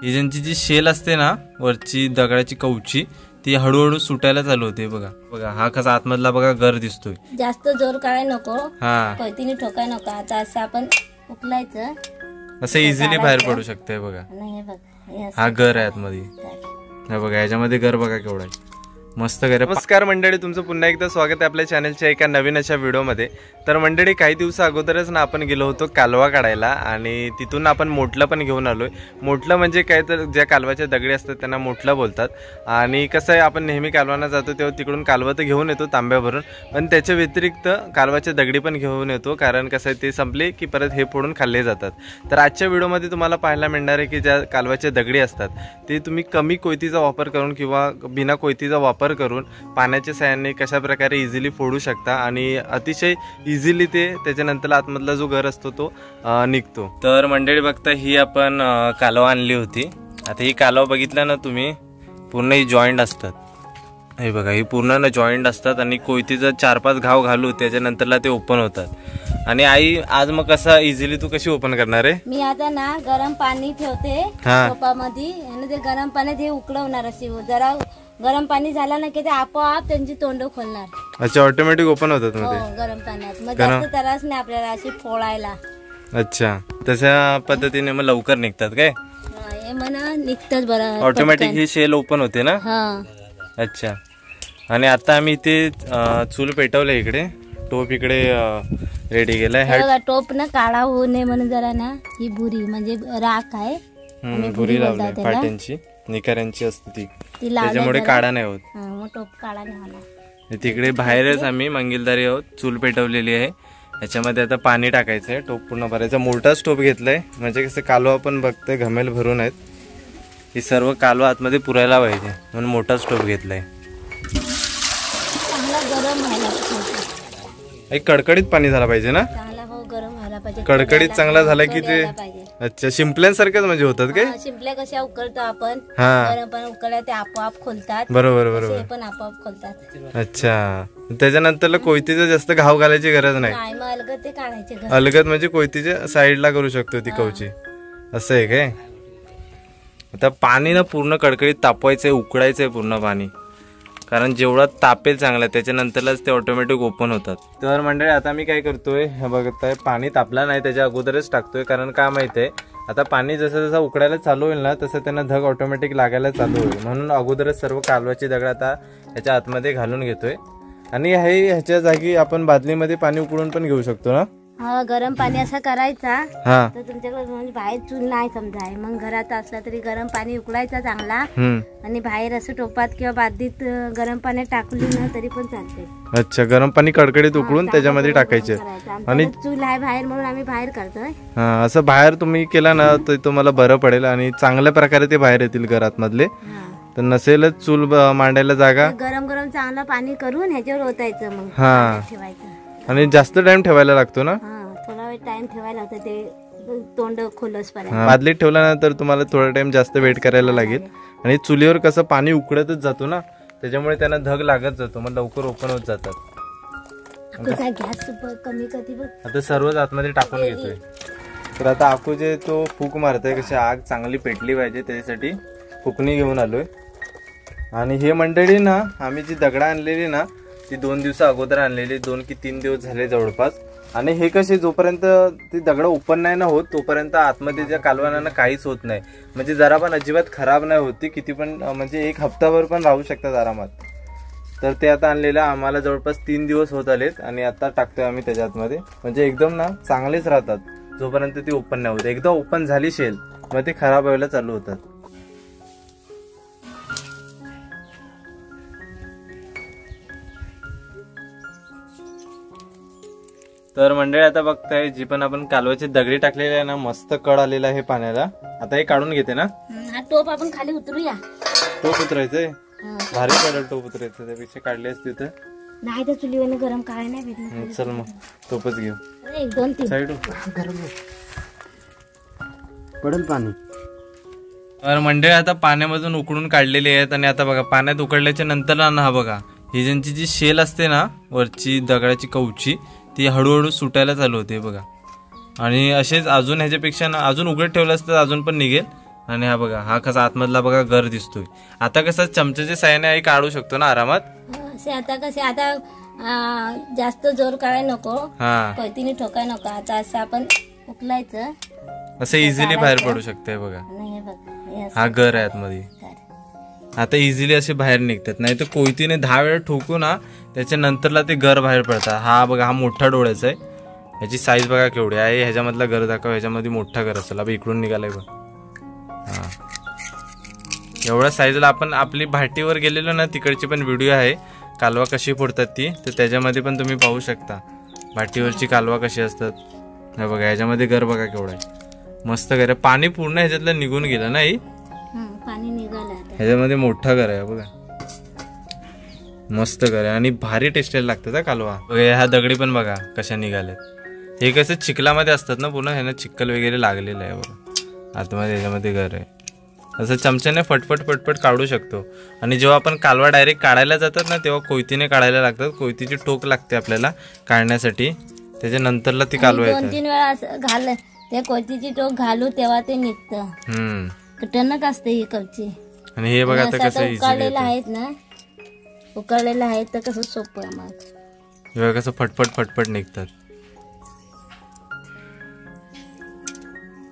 ही ज्यांची जी शेल असते ना वरची दगडाची कवची ती हळूहळू सुटायला चालू होते। बघा बघा हा कसा आतमधला बघा गर दिसतोय। जास्त जोर काढाय नको, हा पळतीने ठोकाय नको। आता असं आपण उकलायचं, असं इझिली बाहेर पडू शकते। बघा हा गर आहे आतमध्ये, हे बघा याच्यामध्ये गर बघा केवढा आहे, मस्त गर। नमस्कार मंडळी, तुमचं पुन्हा एकदा स्वागत आहे आपल्या चॅनलच्या एका नवीन अशा व्हिडिओमध्ये। तर मंडळी काही दिवसा अगोदरच ना आपण गेलो होतो कालवा काढायला आणि तिथून आपण मोठलं पण घेऊन आलोय। मोठलं म्हणजे काय तर ज्या कालवाच्या दगडी असतात त्यांना मोठलं बोलतात। आणि कसं आहे आपण नेहमी कालवांना जातो तेव्हा तिकडून कालवा तर घेऊन येतो तांब्या भरून, पण त्याच्या व्यतिरिक्त कालवाच्या दगडी पण घेऊन येतो, कारण कसं आहे ते संपले की परत हे फोडून खाल्ले जातात। तर आजच्या व्हिडिओमध्ये तुम्हाला पाहायला मिळणार आहे की ज्या कालवाच्या दगडी असतात ते तुम्ही कमी कोयतीचा वापर करून किंवा बिना कोयतीचा वापर करून पाण्याच्या साहाय्याने कशा प्रकारे इझिली फोडू शकता आणि अतिशय इझिली ते त्याच्यानंतर आतमधला जो गर असतो तो निघतो। तर मंडळी बघता ही आपण कालवा आणली होती। आता ही कालवा बघितला ना तुम्ही, पूर्ण ही जॉईंट असतात, हे बघा ही पूर्ण ना जॉईंट असतात आणि कोयतीचा 4-5 घाव घालू त्याच्यानंतरला ते ओपन होतात। आणि आई आज मग कसा इझिली तू कशी ओपन करणार आहे? मी आता ना गरम पाणी ठेवते टोपामध्ये आणि ते गरम पाण्यात हे उकळवणार, अशी जरा गरम पाणी झाला ना की ते आपोआप त्यांची तोंड खोलणार। अच्छा, ऑटोमॅटिक ओपन होतात मध्ये गरम पाण्यात, मग जास्त त्रास नाही आपल्याला अशी फोडायला। अच्छा, तशा पद्धतीने मग लवकर निघतात काय? हे म्हणा निघतात बरं, ऑटोमॅटिक ही शेल ओपन होते ना। अच्छा, आणि आता आम्ही इथे चूल पेटवलं, इकडे टोप इकडे रेडी केलाय। टोप ना काळा होऊ नये म्हणून जरा ना ही भुरी म्हणजे राख आहे, भुरी लावली पाट्यांची, निकाऱ्यांची असते ती, त्याच्यामुळे काढा नाही होत, टोप काढा नाही होणार। तिकडे बाहेरच आम्ही मंगिलदारी आहोत, चूल पेटवलेली आहे, याच्यामध्ये आता पाणी टाकायचंय, टोप पूर्ण भरायचा। मोठाच टोप घेतलाय म्हणजे कसं कालवा आपण बघतोय घमेल भरून आहेत, ही सर्व कालवा आतमध्ये पुरायला पाहिजे म्हणून मोठाच टोप घेतलाय। एक कडकडीत पाणी झाला पाहिजे ना, कडकडीत चांगला झाला की ते अच्छा शिंपल्यांसारखंच म्हणजे होतात काय? शिंपल्या कशा उकळतो आपण, गरम पाणी उकळल्या ते आपोआप खोलतात। बरोबर बरोबर, पण आपोआप खोलतात। अच्छा, त्याच्यानंतर कोयतीचा जास्त घाव घालायची गरज नाही, अलगद ते काढायचे, अलगद म्हणजे कोयतीच्या साईडला करू शकतो ती कवची, असं आहे काय? आता पाणी ना पूर्ण कडकडीत तापवायचंय, उकळायचंय पूर्ण पाणी, कारण जेवढा तापेल चांगला त्याच्यानंतरच ते ऑटोमॅटिक ओपन होतात। तर मंडळी आता मी काय करतोय हे बघताय, पाणी तापला नाही त्याच्या अगोदरच टाकतोय, कारण का माहितीये आता पाणी जसं जसं उकळायला चालू होईल ना तसं त्यांना धग ऑटोमॅटिक लागायला चालू होईल, म्हणून अगोदरच सर्व कालवाची दगड आता ह्याच्या आतमध्ये घालून घेतोय। आणि ह्याच्या जागी आपण बादलीमध्ये पाणी उकळून पण घेऊ शकतो ना। गरम पाणी असं करायचा, तर तुमच्याकडे म्हणजे बाहेर चूल नाही समजाय, मग घरात असला तरी गरम पाणी उकळायचा चांगला, आणि बाहेर असं टोपात किंवा बादलीत गरम पाण्यात टाकली ना तरी पण चालते। अच्छा, गरम पाणी कडकडीत उकळून त्याच्यामध्ये टाकायचे, आणि चूल आहे बाहेर म्हणून आम्ही बाहेर करतोय। असं बाहेर तुम्ही केला ना तर तुम्हाला बरं पडेल आणि चांगल्या प्रकारे ते बाहेर येतील घरात मधले। तर नसेलच चूल मांडायला जागा, गरम गरम चांगलं पाणी करून ह्याच्यावर ओतायचं, मग ठेवायचं। आणि जास्त टाइम ठेवायला लागतो ना, थोडा वेळ टाइम ठेवायला लागतो, ते तोंड खोलस पर्यंत। बादलीत ठेवल्यानंतर तुम्हाला थोडा टाइम जास्त वेट करायला लागेल, आणि चुलीवर कसं पाणी उकळतच जातो ना त्याच्यामुळे त्यांना धग लागत जातो, मग लवकर ओपन होत जातात। गॅस कमी कधी आता सर्वच आतमध्ये टाकून घेतोय। तर आता आकू जे तो फूक मारतोय, कशी आग चांगली पेटली पाहिजे त्याच्यासाठी फुकणी घेऊन आलोय। आणि हे मंडळी ना आम्ही जी दगड आणलेली ना ती 2 दिवस अगोदर आणलेली, 2 की 3 दिवस झाले जवळपास। आणि हे कसे जोपर्यंत ती दगड ओपन नाही ना होत तोपर्यंत आतमध्ये ज्या कालवांना काहीच होत नाही, म्हणजे जरा पण अजिबात खराब नाही होती, किती पण म्हणजे 1 हप्ताभर पण राहू शकतात आरामात। तर ते आता आणलेलं आम्हाला जवळपास 3 दिवस होत आलेत, आणि आता टाकतोय आम्ही त्याच्या आतमध्ये, म्हणजे एकदम ना चांगलेच राहतात जोपर्यंत ती ओपन नाही होत। एकदा ओपन झाली शेल मग ते खराब व्हायला चालू होतात। तर मंडळी आता बघताय जी पण आपण कालवाची दगडी टाकलेली आहे ना, मस्त कड आलेला आहे पाण्याला। आता हे काढून घेते ना, टोप आपण खाली उतरूया, टोप उतरायचंय, भारी पडेल टोप उतरायचं, त्यापेक्षा काढली असती तर नाही, तर चुलीवर गरम काय नाही भेटणार। चल मग टोपच घेऊ, 1-2-3 साईड पडेल पाणी। तर मंडळी आता पाण्यामधून उकळून काढलेली आहेत, आणि आता बघा पाण्यात उकळल्याच्या नंतर ना हा बघा ही ज्यांची जी शेल असते ना वरची दगडाची कवची ती हळूहळू सुटायला चालू होते बघा। आणि असेच अजून ह्याच्यापेक्षा ना अजून उघड ठेवलं असतं अजून पण निघेल, आणि हा बघा, हा कसा आतमधला बघा गर दिसतोय. आता कसं चमच्याच्या साह्याने आई काढू शकतो ना आरामात. आता जास्त जोर काढाय नको, हा कोयतीने ठोकाय नको. आता असं आपण उकलायचं, असं इझिली बाहेर पडू शकते बघा. हा गर आहे आतमध्ये, आता इझिली असे बाहेर निघतात. नाही तर कोयतीने 10 वेळा ठोकू ना त्याच्यानंतरला ते गर बाहेर पडतात. हा बघा, हा मोठा डोळ्याचा आहे. ह्याची साईज बघा केवढी आहे. ह्याच्यामधला गर दाखव, ह्याच्यामध्ये मोठा गर असेल. अब इकडून निघालाय बघ. हा एवढ्या साईजला आपण आपली भाटीवर गेलेलो ना, तिकडची पण व्हिडिओ आहे कालवा कशी फोडतात ती, तर त्याच्यामध्ये पण तुम्ही पाहू शकता भाटीवरची कालवा कशी असतात. हे बघा, ह्याच्यामध्ये गर बघा केवढा आहे. मस्त गर आहे. पाणी पूर्ण ह्याच्यातलं निघून गेलं नाही, पाणी निघालं. ह्याच्यामध्ये मोठा गर आहे बघा, मस्त गर आहे आणि भारी टेस्टेला लागतात हा कालवा. ह्या दगडी पण बघा कशा निघाल्यात. हे कसं चिखलामध्ये असतात ना पूर्ण, ह्यानं चिखल वगैरे लागलेलं आहे बघा आतमध्ये. ह्याच्यामध्ये गर आहे. असं चमच्याने फटफट फटफट काढू शकतो. आणि जेव्हा आपण कालवा डायरेक्ट काढायला जातात ना, तेव्हा कोयतीने काढायला लागतात. कोयतीची टोक लागते आपल्याला काढण्यासाठी, त्याच्यानंतरला ती कालवा येतात. 2-3 वेळा घाल त्या कोयतीची टोक घालू तेव्हा ते निघतं. टणक असते ही कपची. आणि हे बघा आता कसं उकळलेलं आहेत ना, उकळलेलं आहे तर कसं सोपं आहे. मग हे बघा कसं फटफट फटफट निघतात.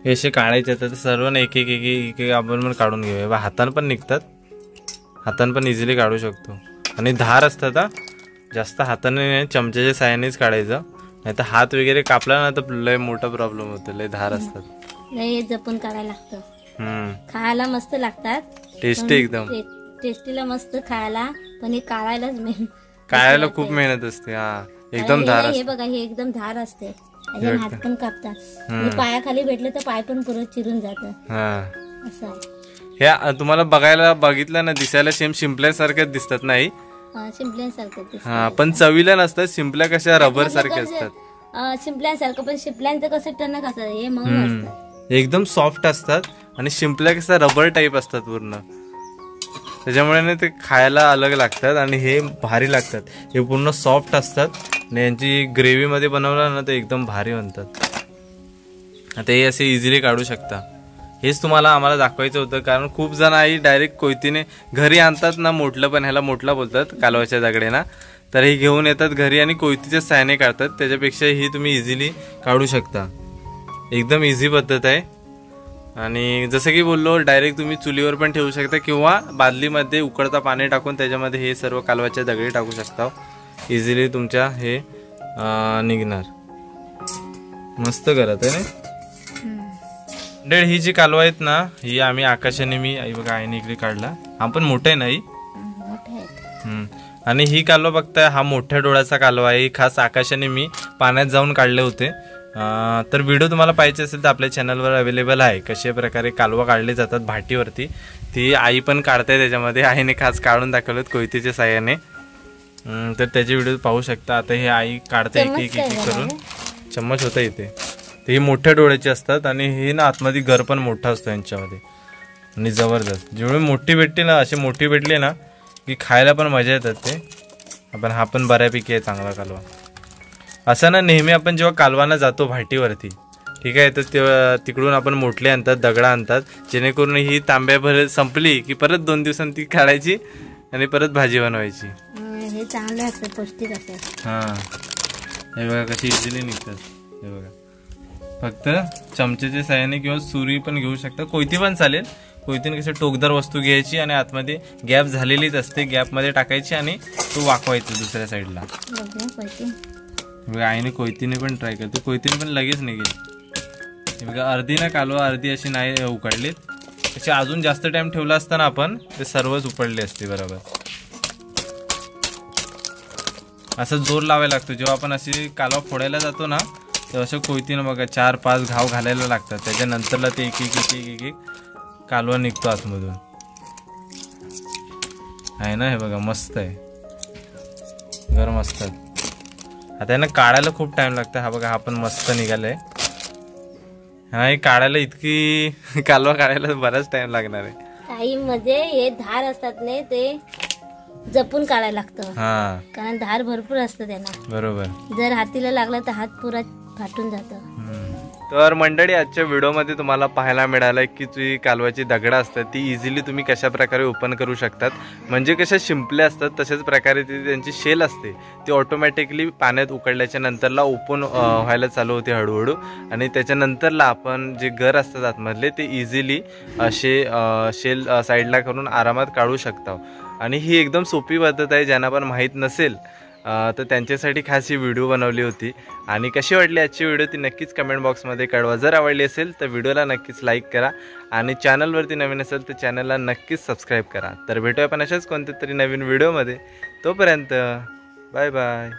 हे असे काढायचे तर सर्व एक एक एक एक आपण पण काढून घेऊया. हातानं पण निघतात, हातानं पण इझिली काढू शकतो. आणि धार असतात, जास्त हाताने चमच्याच्या साह्यानेच काढायचं, नाही तर हात वगैरे कापला ना तर लय मोठा प्रॉब्लेम होतो. लय धार असतात, लय जपून काढायला लागतं. खायला मस्त लागतात, टेस्टी एकदम. टेस्टीला मस्त खायला, पण हे काढायलाच काढायला खूप मेहनत असते. हा एकदम धार असते. हे बघा, हे एकदम धार असते. हात पण कापतात. पायाखाली भेटले तर पाय पण पुरत चिरून जातात. असं आहे. हे तुम्हाला बघितलं ना, दिसायला शिंपल्यासारख्याच दिसतात नाही, शिंपल्यांसारखं. हा पण चवीला नसतात. शिंपल्या कशा रबर सारख्या असतात. शिंपल्यांसारखं, पण शिंपल्यांचं कसं टणक असतात, हे मऊ असतात, एकदम सॉफ्ट असतात. आणि शिंपल्या कसा रबर टाईप असतात पूर्ण, त्याच्यामुळे ते खायला अलग लागतात. आणि हे भारी लागतात. हे पूर्ण सॉफ्ट असतात आणि यांची ग्रेव्ही मध्ये बनवलं ना तर एकदम भारी बनतात. आता हे असे इझिली काढू शकता. हेच तुम्हाला आम्हाला दाखवायचं होतं, कारण खूप जण आई डायरेक्ट कोयतीने घरी आणतात ना. मोठलं पण, ह्याला मोठला बोलतात कालवाच्या दगडेना, तर हे घेऊन येतात घरी आणि कोयतीच्या साह्याने काढतात. त्याच्यापेक्षा ही तुम्ही इझिली काढू शकता. एकदम इझी पद्धत आहे. आणि जसं की बोललो, डायरेक्ट तुम्ही चुलीवर पण ठेवू शकता किंवा बादलीमध्ये उकळता पाणी टाकून त्याच्यामध्ये हे सर्व कालवाच्या दगडी टाकू शकता. इझिली तुमच्या हे निघणार. मस्त करत आहे ना. ही जी कालवा आहेत ना, ही आम्ही आकाशाने मी आई बघा आईने इकडे काढला. हा पण मोठा आहे नाही. आणि ही कालवा बघताय, हा मोठ्या डोळ्याचा कालवा आहे. खास आकाशाने मी पाण्यात जाऊन काढले होते. तर व्हिडिओ तुम्हाला पाहिजे असेल तर आपल्या चॅनलवर अवेलेबल आहे, कशा प्रकारे कालवा काढले जातात भाटीवरती. ती आई पण काढते त्याच्यामध्ये. आईने खास काढून दाखवलेत कोयतीच्या साह्याने, तर त्याचे व्हिडिओ पाहू शकता. आता हे आई काढते एक एक एक करून. चम्मच होता इथे. ते ही मोठ्या डोळ्याची असतात आणि हे ना आतमध्ये घर पण मोठा असतो यांच्यामध्ये. आणि जबरदस्त जेवढी मोठी भेटते ना, अशी मोठी भेटली ना की खायला पण मजा येतात ते. आपण हा पण बऱ्यापैकी आहे चांगला कालवा. असं ना नेहमी आपण जेव्हा कालवाना जातो भाटीवरती, ठीक आहे, तर तिकडून आपण मोठले आणतात, दगडा आणतात, जेणेकरून ही तांब्याभर संपली की परत 2 दिवसांनी ती काढायची आणि परत भाजी बनवायची. हे चांगलं असतं, पौष्टिक असतं. हा हे बघा कशी इझिली निघतात. हे बघा, फक्त चमच्याच्या साह्याने किंवा सुरी पण घेऊ शकता, कोयती पण चालेल. कोयतीने कशी टोकदार वस्तू घ्यायची आणि आतमध्ये गॅप झालेलीच असते, गॅपमध्ये टाकायची आणि तो वाकवायचा दुसऱ्या साईडला. बघा आईने कोयतीने पण ट्राय करते, कोयतीने पण लगेच निघेल. बघा अर्धी ना कालवा, अर्धी अशी नाही उकडलीत. त्याची अजून जास्त टाइम ठेवला असताना आपण ते सर्वच उकडले असते बरोबर. असं जोर लावायला लागतो जेव्हा आपण अशी कालवा फोडायला जातो ना, तेव्हा असं कोयतीनं बघा 4-5 घाव घालायला लागतात. त्याच्यानंतरला ते एक एक एक एक एक कालवा निघतो आतमधून. आहे ना, हे बघा मस्त आहे, गरम असतात. आता यांना काढायला खूप टाइम लागतं. हा बघा, हा पण मस्त निघालाय. हा काढायला इतकी कालवा काढायला बराच टाइम लागणार आहे. काही मध्ये हे धार असतात नाही, ते जपून काढायला लागतं. हा, कारण धार भरपूर असतं त्यांना. बरोबर. जर हातीला लागलं तर हात पुरा फाटून जातं. तर मंडळी, आजच्या व्हिडिओमध्ये तुम्हाला पाहायला मिळालं की जी कालवाची दगडं असतात ती इझिली तुम्ही कशा प्रकारे ओपन करू शकतात. म्हणजे कशा शिंपले असतात तशाच प्रकारे ती त्यांची शेल असते ती ऑटोमॅटिकली पाण्यात उकळल्याच्या नंतरला ओपन व्हायला चालू होते हळूहळू. आणि त्याच्यानंतरला आपण जे गर असतात आतमधले ते इझिली असे शेल साईडला करून आरामात काढू शकता. आणि ही एकदम सोपी पद्धत आहे. ज्यांना पण माहीत नसेल तर त्यांच्यासाठी खास ही व्हिडिओ बनवली होती. आणि कशी वाटली आजची व्हिडिओ ती नक्कीच कमेंट बॉक्समध्ये कळवा. जर आवडली असेल तर व्हिडिओला नक्कीच लाईक करा आणि चॅनलवरती नवीन असेल तर चॅनलला नक्कीच सबस्क्राईब करा. तर भेटूया आपण अशाच कोणत्या तरी नवीन व्हिडिओमध्ये. तोपर्यंत बाय बाय.